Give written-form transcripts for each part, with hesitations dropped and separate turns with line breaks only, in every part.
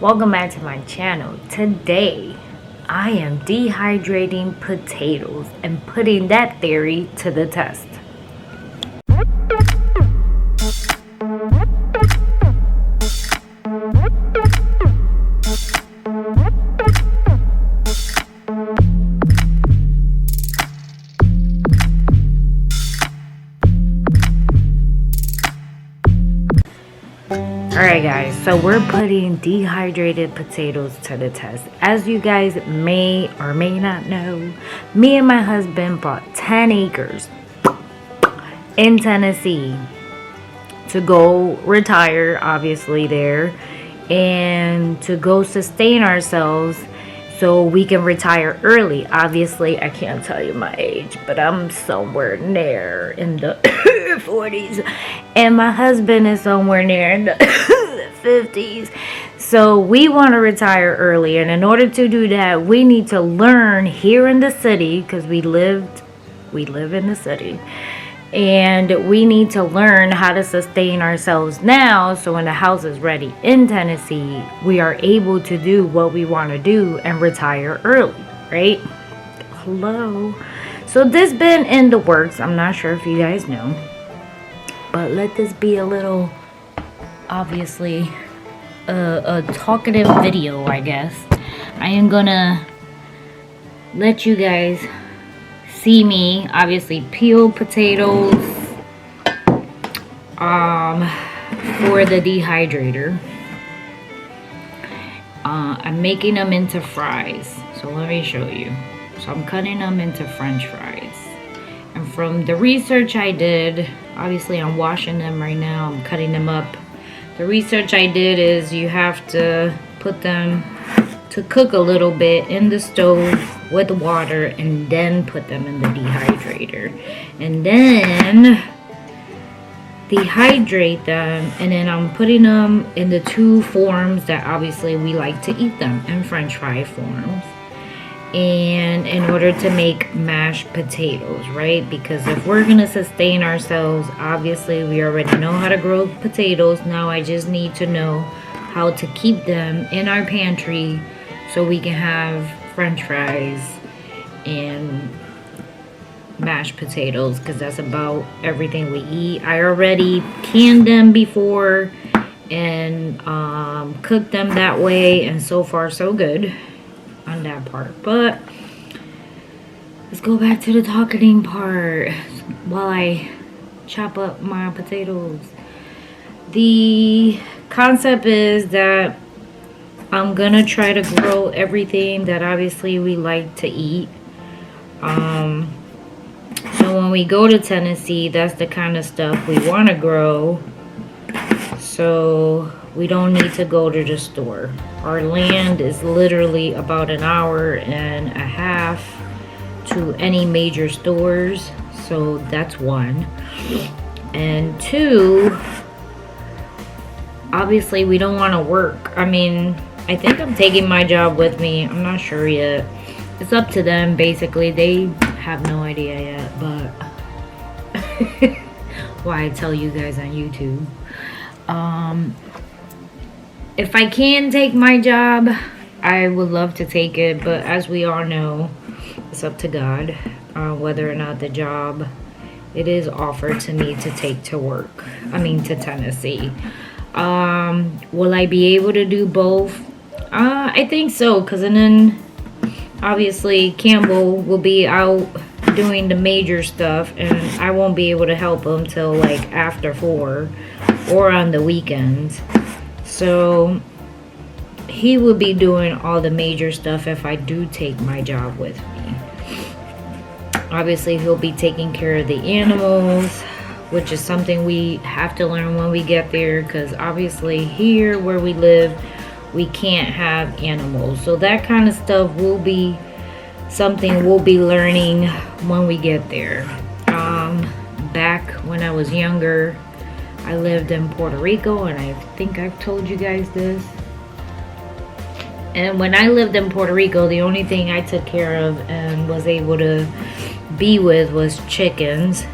Welcome back to my channel. Today I am dehydrating potatoes and putting that theory to the test. Alright guys, so we're putting dehydrated potatoes to the test. As you guys may or may not know, me and my husband bought 10 acres in Tennessee to go retire, obviously there, and to go sustain ourselves so we can retire early. Obviously, I can't tell you my age, but I'm somewhere near in the 40s, and my husband is somewhere near in the 50s. So we want to retire early, and in order to do that, we need to learn here in the city, because we live in the city, and we need to learn how to sustain ourselves now, so when the house is ready in Tennessee, we are able to do what we want to do and retire early, right? Hello. So this been in the works. I'm not sure if you guys know, but let this be a little, obviously, a talkative video, I guess. I am gonna let you guys see me obviously peel potatoes for the dehydrator. I'm making them into fries, so let me show you. So I'm cutting them into french fries, and from the research I did, obviously I'm washing them right now, I'm cutting them up. The research I did is you have to put them to cook a little bit in the stove with water, and then put them in the dehydrator, and then dehydrate them, and then I'm putting them in the two forms that obviously we like to eat them, in french fry forms, and in order to make mashed potatoes, right? Because if we're gonna sustain ourselves, obviously we already know how to grow potatoes. Now I just need to know how to keep them in our pantry so we can have french fries and mashed potatoes, because that's about everything we eat. I already canned them before and cooked them that way, and so far so good on that part. But let's go back to the talking part while I chop up my potatoes. The concept is that I'm gonna try to grow everything that obviously we like to eat. So when we go to Tennessee, that's the kind of stuff we want to grow, so we don't need to go to the store. Our land is literally about an hour and a half to any major stores, so that's one. And two, obviously we don't want to work. I mean, I think I'm taking my job with me. I'm not sure yet. It's up to them, basically. They have no idea yet, but why I tell you guys on YouTube. If I can take my job, I would love to take it, but as we all know, it's up to God whether or not the job it is offered to me to take to work. I mean, to Tennessee. Will I be able to do both? I think so, because then obviously Campbell will be out doing the major stuff, and I won't be able to help him till like after 4 or on the weekends. So he will be doing all the major stuff if I do take my job with me. Obviously he'll be taking care of the animals, which is something we have to learn when we get there, because obviously here where we live we can't have animals. So that kind of stuff will be something we'll be learning when we get there. Back when I was younger, I lived in Puerto Rico, and I think I've told you guys this. And when I lived in Puerto Rico, the only thing I took care of and was able to be with was chickens.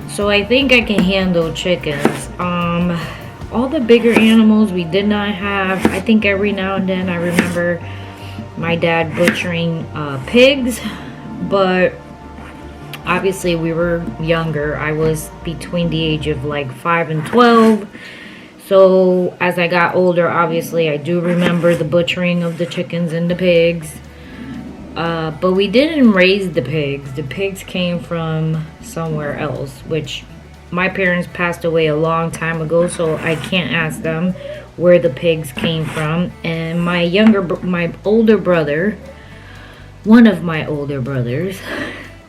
So I think I can handle chickens. all the bigger animals we did not have. I think every now and then I remember my dad butchering pigs, but obviously we were younger. I was between the age of like 5 and 12. So as I got older, obviously I do remember the butchering of the chickens and the pigs. But we didn't raise the pigs. The pigs came from somewhere else, which my parents passed away a long time ago, so I can't ask them where the pigs came from. And my older brother, one of my older brothers,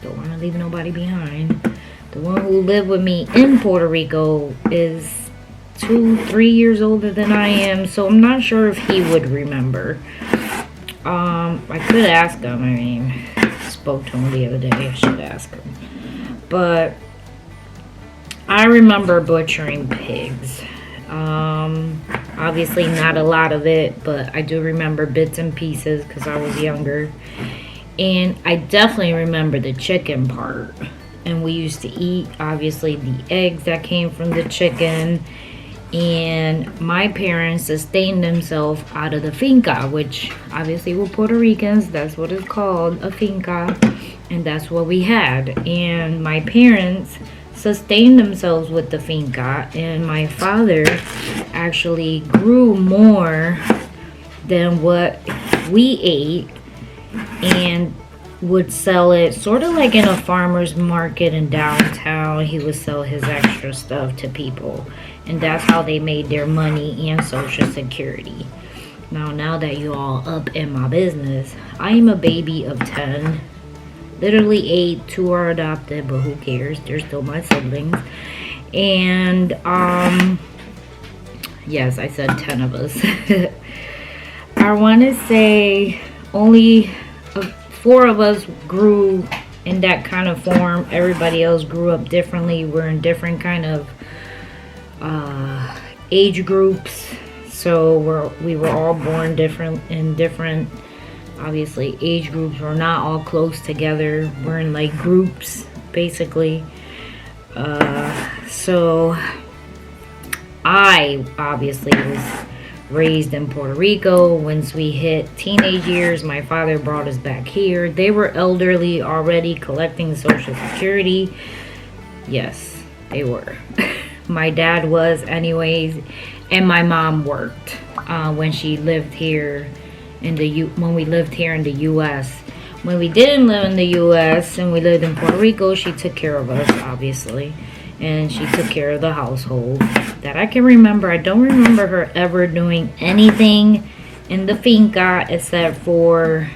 don't want to leave nobody behind, the one who lived with me in Puerto Rico is 2-3 years older than I am, so I'm not sure if he would remember. I could ask him. I mean, I spoke to him the other day. I should ask him. But I remember butchering pigs. Obviously not a lot of it, but I do remember bits and pieces because I was younger. And I definitely remember the chicken part. And we used to eat, obviously, the eggs that came from the chicken. And my parents sustained themselves out of the finca, which obviously we're Puerto Ricans. That's what it's called, a finca. And that's what we had. And my parents sustained themselves with the finca. And my father actually grew more than what we ate and would sell it sort of like in a farmer's market in downtown. He would sell his extra stuff to people. And that's how they made their money and Social Security. Now that you all up in my business, I am a baby of 10. Literally 8, 2 are adopted, but who cares? They're still my siblings. And, yes, I said 10 of us. I want to say only 4 of us grew in that kind of form. Everybody else grew up differently. We're in different kind of age groups, so we were all born different in different, obviously, age groups. We're not all close together. We're in like groups basically. So I obviously was raised in Puerto Rico. Once we hit teenage years, my father brought us back here. They were elderly already, collecting Social Security. Yes, they were. My dad was anyways, and my mom worked when she lived here when we lived here in the U.S. When we didn't live in the U.S. and we lived in Puerto Rico, she took care of us, obviously, and she took care of the household. That I can remember. I don't remember her ever doing anything in the finca except for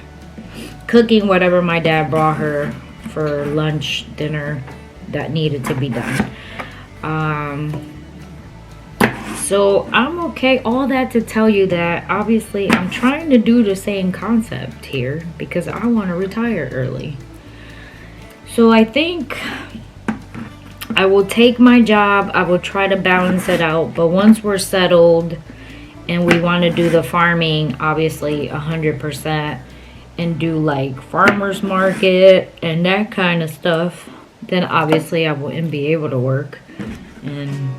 cooking whatever my dad brought her for lunch, dinner that needed to be done. So I'm okay. All that to tell you that obviously I'm trying to do the same concept here because I want to retire early. So I think I will take my job. I will try to balance it out. But once we're settled and we want to do the farming, obviously 100%, and do like farmer's market and that kind of stuff, then obviously I wouldn't be able to work. And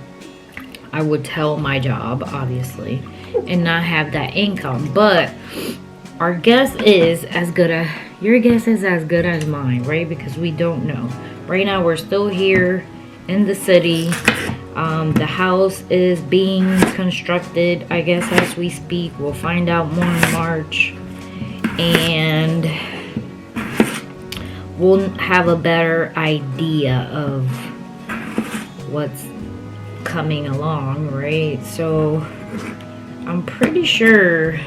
I would tell my job, obviously, and not have that income. But our guess is as good as, your guess is as good as mine, right? Because we don't know. Right now we're still here in the city. The house is being constructed, I guess, as we speak. We'll find out more in March. And we'll have a better idea of what's coming along, right? So I'm pretty sure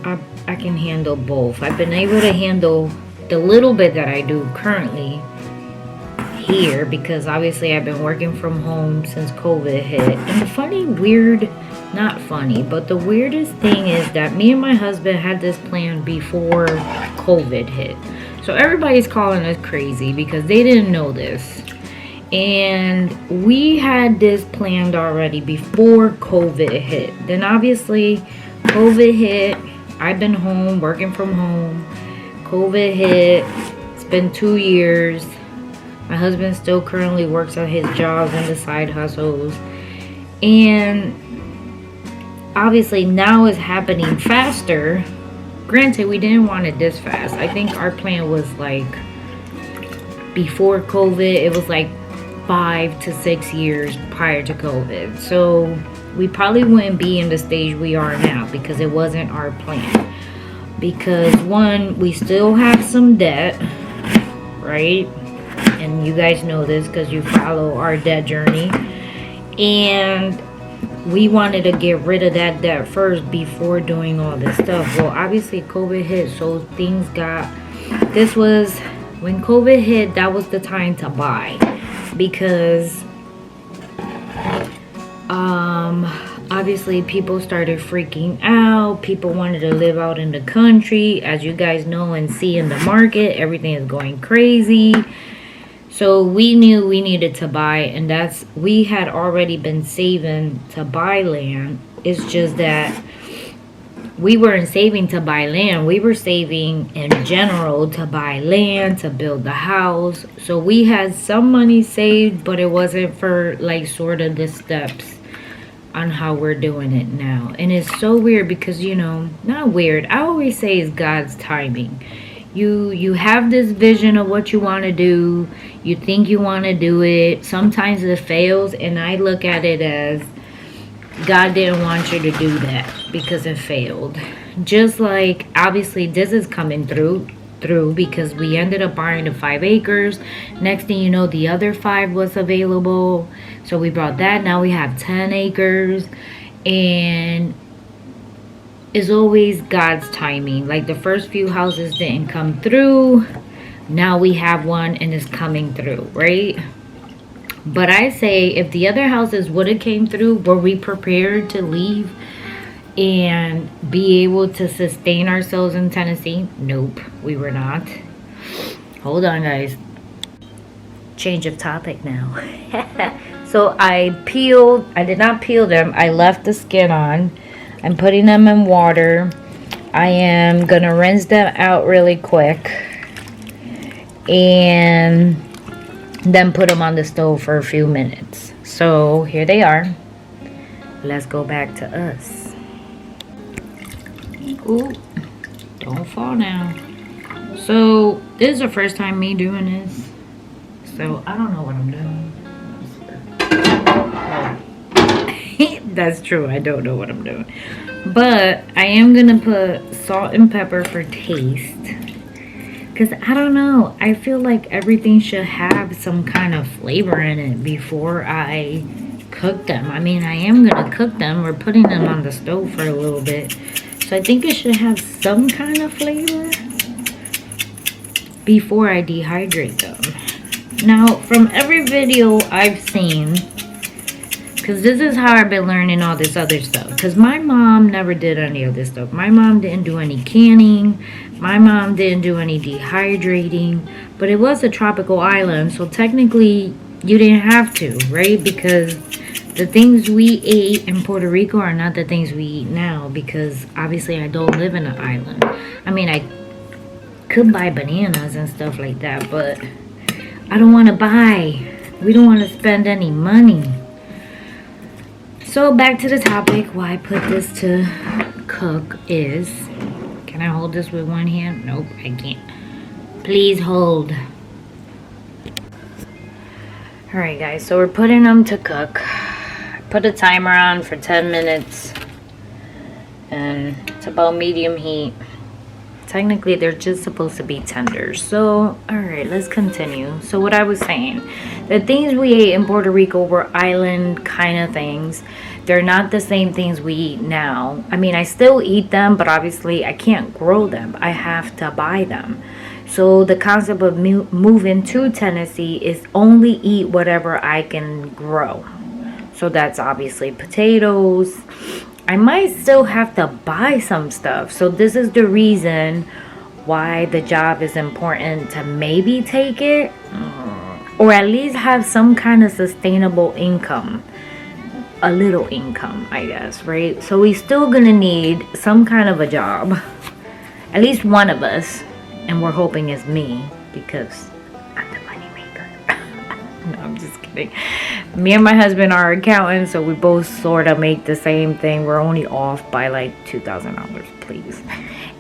I can handle both. I've been able to handle the little bit that I do currently here because obviously I've been working from home since COVID hit. And the not funny, but the weirdest thing is that me and my husband had this plan before COVID hit. So everybody's calling us crazy because they didn't know this. And we had this planned already before COVID hit. Then obviously COVID hit. I've been home, working from home. COVID hit. It's been 2 years. My husband still currently works at his jobs and the side hustles. And obviously now it's happening faster. Granted, we didn't want it this fast. I think our plan was like before COVID, it was like 5 to 6 years prior to COVID. So we probably wouldn't be in the stage we are now because it wasn't our plan. Because one, we still have some debt, right? And you guys know this because you follow our debt journey. And we wanted to get rid of that debt first before doing all this stuff. Well, obviously COVID hit, so things got, this was when COVID hit, that was the time to buy, because obviously people started freaking out. People wanted to live out in the country. As you guys know and see in the market, everything is going crazy. So we knew we needed to buy, and we had already been saving to buy land. It's just that we weren't saving to buy land. We were saving in general to buy land, to build the house. So we had some money saved, but it wasn't for like sort of the steps on how we're doing it now. And it's so weird because, you know, not weird, I always say it's God's timing. You have this vision of what you want to do. You think you want to do it. Sometimes it fails, and I look at it as God didn't want you to do that because it failed. Just like obviously this is coming through because we ended up buying the 5 acres. Next thing you know, the other 5 was available. So we brought that. Now we have 10 acres. And it's always God's timing. Like the first few houses didn't come through. Now we have one and it's coming through, right? But I say if the other houses would have came through, were we prepared to leave and be able to sustain ourselves in Tennessee? Nope, we were not. Hold on, guys. Change of topic now. So I did not peel them. I left the skin on. I'm putting them in water. I am gonna rinse them out really quick and then put them on the stove for a few minutes. So here they are. Let's go back to us. Ooh, don't fall down. So this is the first time me doing this, so I don't know what I'm doing. That's true, I don't know what I'm doing, but I am gonna put salt and pepper for taste, because I don't know, I feel like everything should have some kind of flavor in it before I cook them. I mean, I am gonna cook them. We're putting them on the stove for a little bit, so I think it should have some kind of flavor before I dehydrate them. Now, from every video I've seen, because this is how I've been learning all this other stuff, because my mom never did any of this stuff. My mom didn't do any canning. My mom didn't do any dehydrating, but it was a tropical island, so technically you didn't have to, right? Because the things we ate in Puerto Rico are not the things we eat now, because obviously I don't live in an island. I mean, I could buy bananas and stuff like that, but I don't want to buy. We don't want to spend any money. So back to the topic, why I put this to cook is, can I hold this with one hand? Nope, I can't. Please hold. Alright guys, so we're putting them to cook. Put a timer on for 10 minutes. And it's about medium heat. Technically, they're just supposed to be tender. So, alright, let's continue. So what I was saying, the things we ate in Puerto Rico were island kind of things. They're not the same things we eat now. I mean, I still eat them, but obviously I can't grow them. I have to buy them. So the concept of moving to Tennessee is only eat whatever I can grow. So that's obviously potatoes. I might still have to buy some stuff. So this is the reason why the job is important, to maybe take it or at least have some kind of sustainable income. A little income, I guess, right? So we still gonna need some kind of a job. At least one of us. And we're hoping it's me, because I'm the money maker. No, I'm just kidding. Me and my husband are accountants, so we both sort of make the same thing. We're only off by like $2,000, please.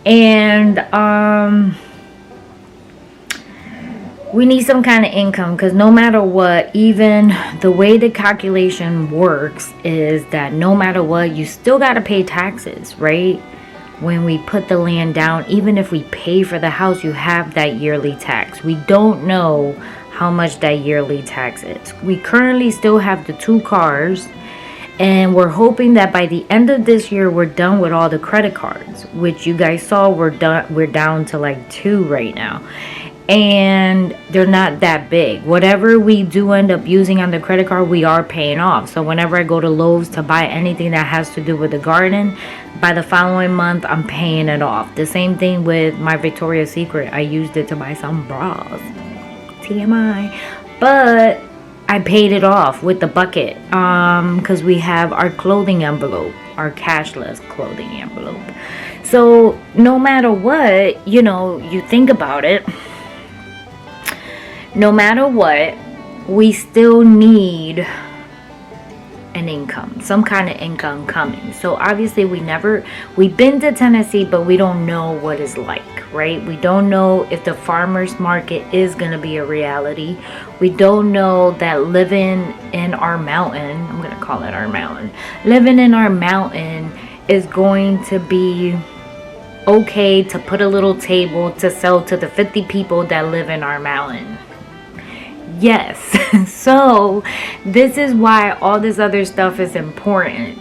And we need some kind of income, because no matter what, even the way the calculation works is that no matter what, you still got to pay taxes, right? When we put the land down, even if we pay for the house, you have that yearly tax. We don't know how much that yearly tax is. We currently still have the 2 cars, and we're hoping that by the end of this year we're done with all the credit cards, which you guys saw we're down to like 2 right now. And they're not that big. Whatever we do end up using on the credit card, we are paying off. So whenever I go to Lowe's to buy anything that has to do with the garden, by the following month I'm paying it off. The same thing with my Victoria's Secret. I used it to buy some bras, TMI, but I paid it off with the bucket, because we have our clothing envelope, our cashless clothing envelope. So no matter what, you know, you think about it, no matter what, we still need an income, some kind of income coming. So obviously we've been to Tennessee, but we don't know what it's like, right? We don't know if the farmers market is going to be a reality. We don't know that living in our mountain, I'm going to call it our mountain, living in our mountain is going to be okay to put a little table to sell to the 50 people that live in our mountain. Yes. So this is why all this other stuff is important.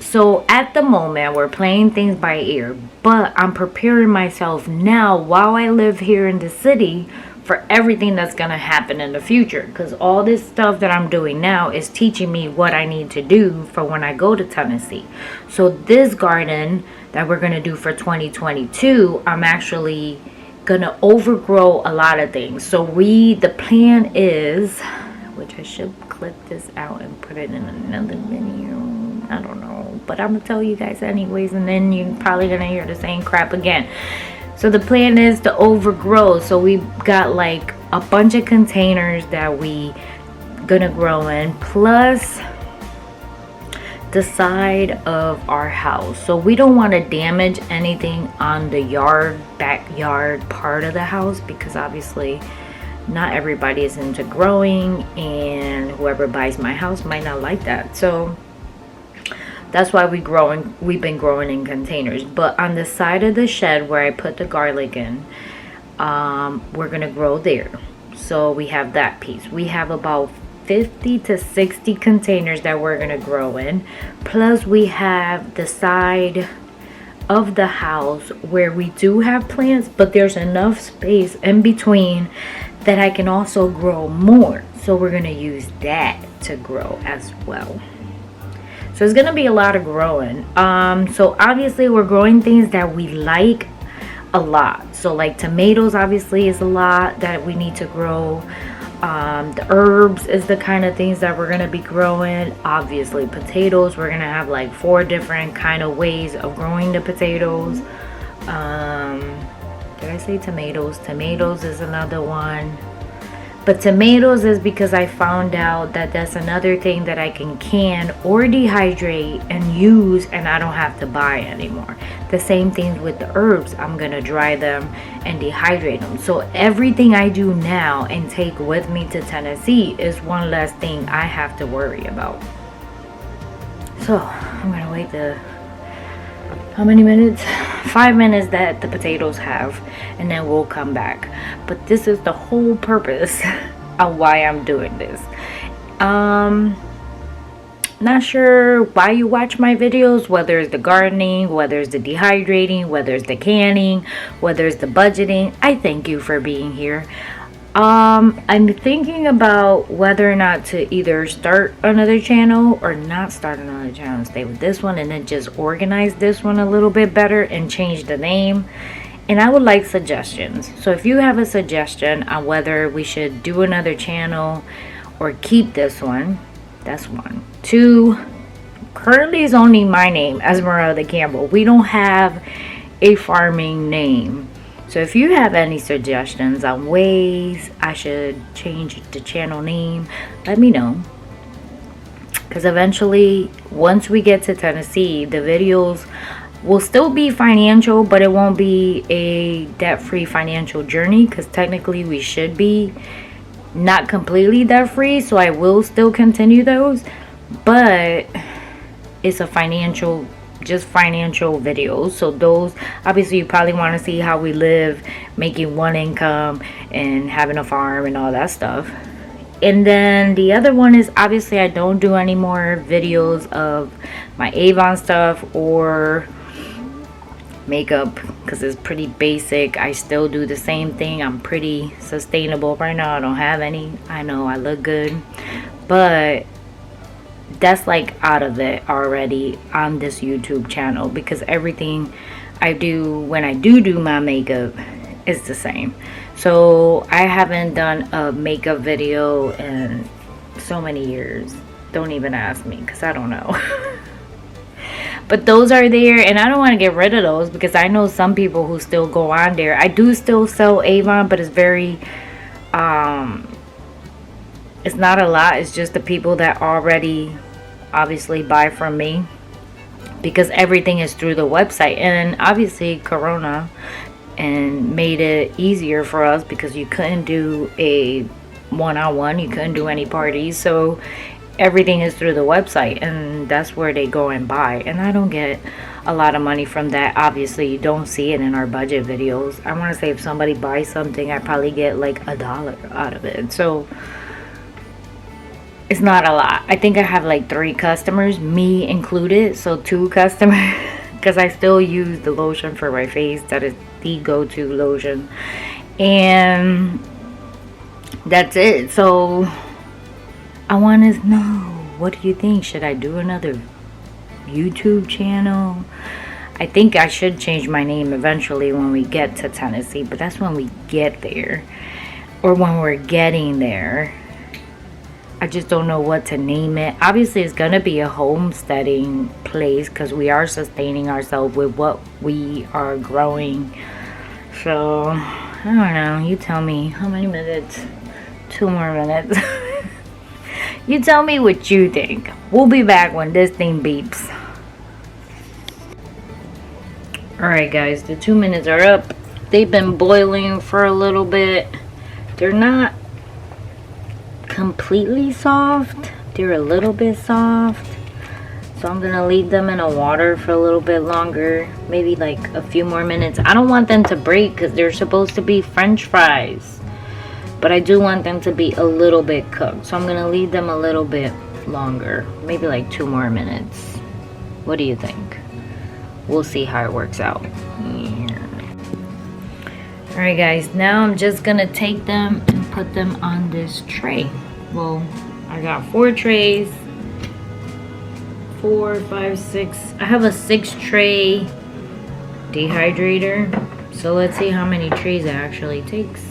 So at the moment we're playing things by ear, but I'm preparing myself now while I live here in the city for everything that's going to happen in the future, because all this stuff that I'm doing now is teaching me what I need to do for when I go to Tennessee. So this garden that we're going to do for 2022, I'm actually gonna overgrow a lot of things. So the plan is, which I should clip this out and put it in another video, I don't know, but I'm gonna tell you guys anyways, and then you're probably gonna hear the same crap again. So the plan is to overgrow. So we got like a bunch of containers that we gonna grow in, plus the side of our house. So we don't want to damage anything on the backyard part of the house, because obviously not everybody is into growing, and whoever buys my house might not like that. So that's why we've been growing in containers. But on the side of the shed where I put the garlic in, we're gonna grow there. So we have that piece. We have about 50 to 60 containers that we're gonna grow in, plus we have the side of the house where we do have plants, but there's enough space in between that I can also grow more. So we're gonna use that to grow as well. So it's gonna be a lot of growing. So obviously we're growing things that we like a lot. So like tomatoes obviously is a lot that we need to grow. The herbs is the kind of things that we're going to be growing. Obviously potatoes, we're going to have like 4 different kind of ways of growing the potatoes. Did I say tomatoes? Tomatoes is another one. But tomatoes is because I found out that that's another thing that I can or dehydrate and use, and I don't have to buy anymore. The same thing with the herbs. I'm going to dry them and dehydrate them. So everything I do now and take with me to Tennessee is one less thing I have to worry about. So I'm going to wait how many minutes? 5 minutes that the potatoes have, and then we'll come back. But this is the whole purpose of why I'm doing this. Not sure why you watch my videos, whether it's the gardening, whether it's the dehydrating, whether it's the canning, whether it's the budgeting. I thank you for being here. I'm thinking about whether or not to either start another channel or not start another channel, stay with this one, and then just organize this one a little bit better and change the name. And I would like suggestions. So if you have a suggestion on whether we should do another channel or keep this one, that's 1. 2, currently is only my name, Esmeralda Campbell. We don't have a farming name. So if you have any suggestions on ways I should change the channel name, let me know. Because eventually, once we get to Tennessee, the videos will still be financial, but it won't be a debt-free financial journey, because technically we should be not completely debt-free, so I will still continue those, but it's a financial, just financial videos. So those, obviously you probably want to see how we live, making one income and having a farm and all that stuff. And then the other one is, obviously I don't do any more videos of my Avon stuff or makeup, because it's pretty basic. I still do the same thing. I'm pretty sustainable right now. I don't have any. I know I look good, but that's like out of it already on this YouTube channel, because everything I do when I do my makeup is the same. So I haven't done a makeup video in so many years. Don't even ask me, because I don't know. But those are there, and I don't want to get rid of those, because I know some people who still go on there. I do still sell Avon, but it's very it's not a lot. It's just the people that already obviously buy from me, because everything is through the website. And obviously Corona and made it easier for us, because you couldn't do a one-on-one, you couldn't do any parties, so everything is through the website, and that's where they go and buy. And I don't get a lot of money from that. Obviously you don't see it in our budget videos. I want to say if somebody buys something, I probably get like $1 out of it, so it's not a lot. I think I have like 3 customers, me included, so 2 customers, because I still use the lotion for my face. That is the go-to lotion, and that's it. So I want to know, what do you think? Should I do another YouTube channel? I think I should change my name eventually when we get to Tennessee, but that's when we get there, or when we're getting there. I just don't know what to name it. Obviously it's gonna be a homesteading place, because we are sustaining ourselves with what we are growing. So I don't know, you tell me. How many minutes? 2 more minutes. You tell me what you think. We'll be back when this thing beeps. Alright guys, the 2 minutes are up. They've been boiling for a little bit. They're not completely soft. They're a little bit soft. So I'm gonna leave them in a water for a little bit longer. Maybe like a few more minutes. I don't want them to break, because they're supposed to be French fries. But I do want them to be a little bit cooked. So I'm gonna leave them a little bit longer. Maybe like 2 more minutes. What do you think? We'll see how it works out. Alright guys, now I'm just gonna take them and put them on this tray. Well, I got 4 trays. 4, 5, 6. I have a 6 tray dehydrator. So let's see how many trays it actually takes.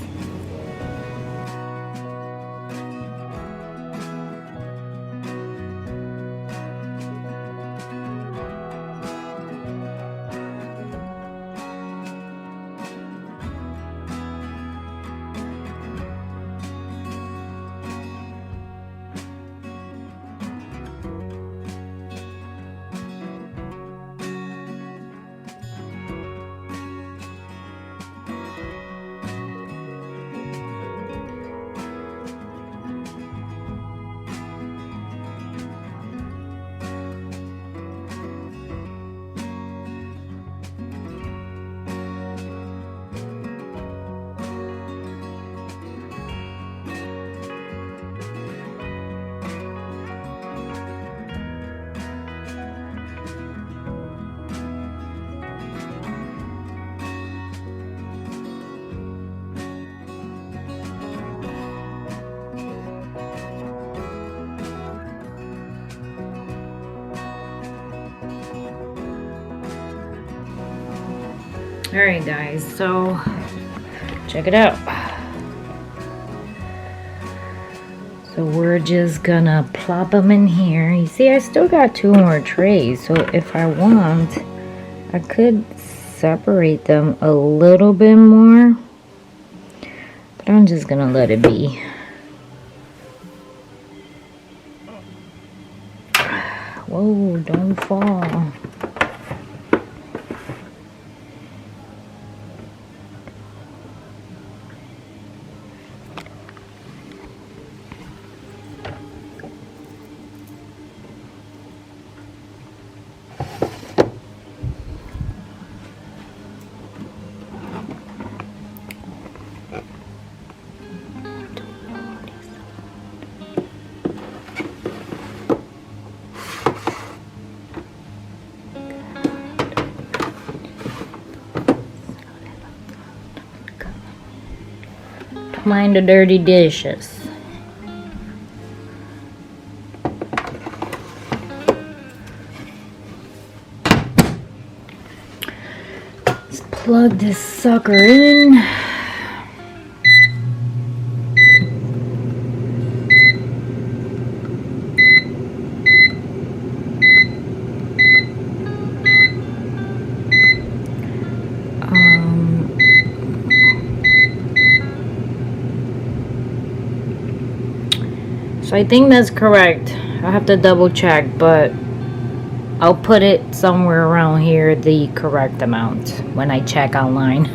Alright guys, so check it out. So we're just gonna plop them in here. You see, I still got 2 more trays, so if I want, I could separate them a little bit more, but I'm just gonna let it be. Whoa, don't fall. Mind the dirty dishes. Let's plug this sucker in. So I think that's correct. I have to double check, but I'll put it somewhere around here, the correct amount, when I check online.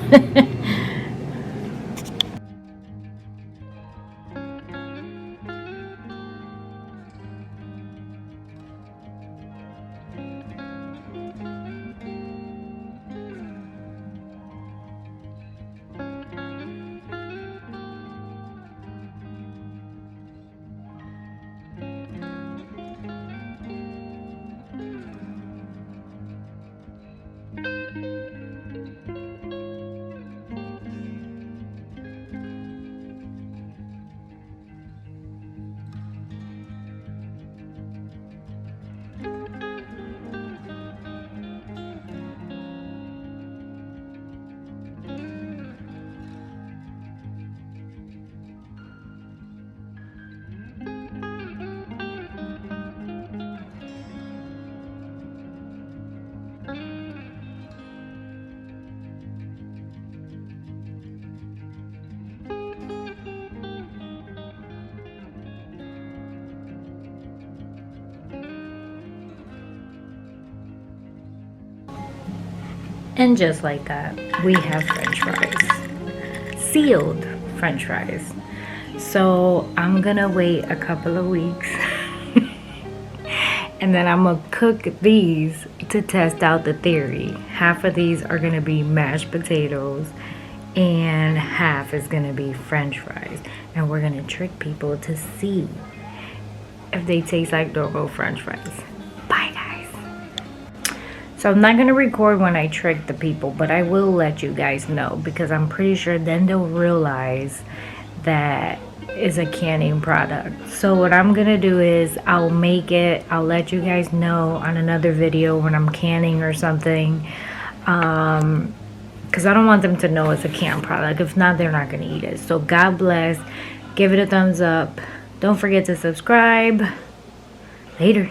And just like that, we have French fries. Sealed French fries. So I'm gonna wait a couple of weeks and then I'm gonna cook these to test out the theory. Half of these are gonna be mashed potatoes and half is gonna be French fries. And we're gonna trick people to see if they taste like normal French fries. Bye guys. So I'm not gonna record when I trick the people, but I will let you guys know because I'm pretty sure then they'll realize that is a canning product. So what I'm gonna do is I'll make it, I'll let you guys know on another video when I'm canning or something, because I don't want them to know it's a canned product. If not, they're not gonna eat it. So God bless, give it a thumbs up, don't forget to subscribe. Later.